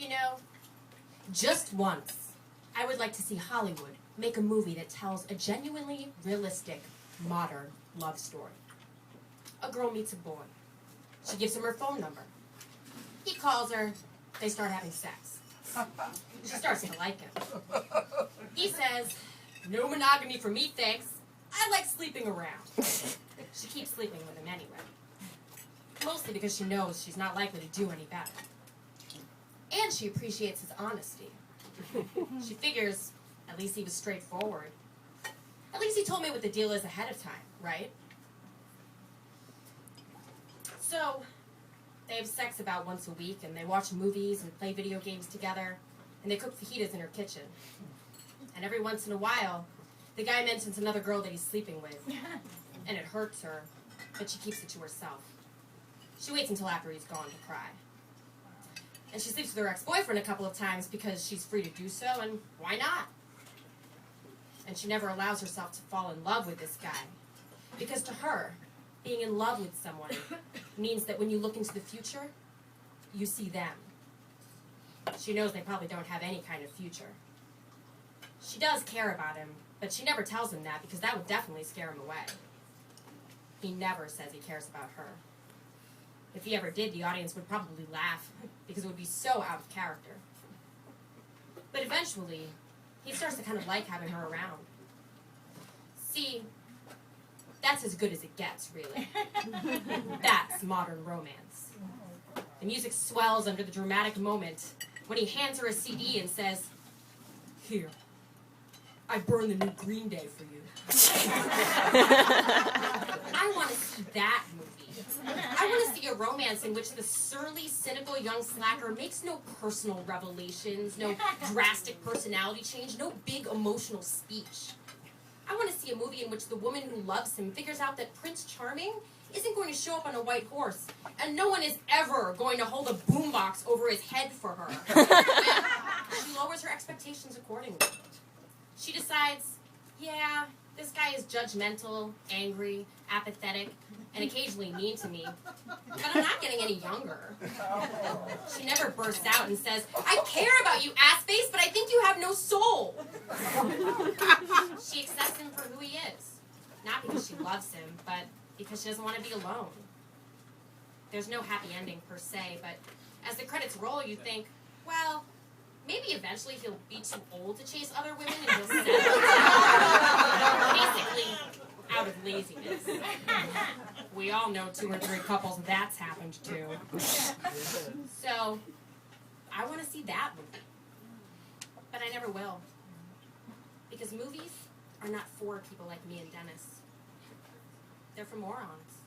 You know, just once, I would like to see Hollywood make a movie that tells a genuinely realistic, modern love story. A girl meets a boy. She gives him her phone number. He calls her. They start having sex. She starts to like him. He says, "No monogamy for me, thanks. I like sleeping around." She keeps sleeping with him anyway. Mostly because she knows she's not likely to do any better. And she appreciates his honesty. She figures, at least he was straightforward. At least he told me what the deal is ahead of time, right? So, they have sex about once a week, and they watch movies and play video games together, and they cook fajitas in her kitchen. And every once in a while, the guy mentions another girl that he's sleeping with, and it hurts her, but she keeps it to herself. She waits until after he's gone to cry. And she sleeps with her ex-boyfriend a couple of times because she's free to do so, and why not? And she never allows herself to fall in love with this guy. Because to her, being in love with someone means that when you look into the future, you see them. She knows they probably don't have any kind of future. She does care about him, but she never tells him that because that would definitely scare him away. He never says he cares about her. If he ever did, the audience would probably laugh because it would be so out of character. But eventually, he starts to kind of like having her around. See, that's as good as it gets, really. That's modern romance. The music swells under the dramatic moment when he hands her a CD and says, "Here, I burned the new Green Day for you." I want to see that movie. I want to see a romance in which the surly, cynical young slacker makes no personal revelations, no drastic personality change, no big emotional speech. I want to see a movie in which the woman who loves him figures out that Prince Charming isn't going to show up on a white horse, and no one is ever going to hold a boombox over his head for her. And she lowers her expectations accordingly. She decides, yeah, this guy is judgmental, angry, apathetic, and occasionally mean to me, but I'm not getting any younger. She never bursts out and says, "I care about you, ass face, but I think you have no soul." She accepts him for who he is, not because she loves him, but because she doesn't want to be alone. There's no happy ending per se, but as the credits roll, you think, well, maybe eventually he'll be too old to chase other women and he'll settle down. Basically, out of laziness. We all know 2 or 3 couples that's happened to. So, I want to see that movie. But I never will. Because movies are not for people like me and Dennis. They're for morons.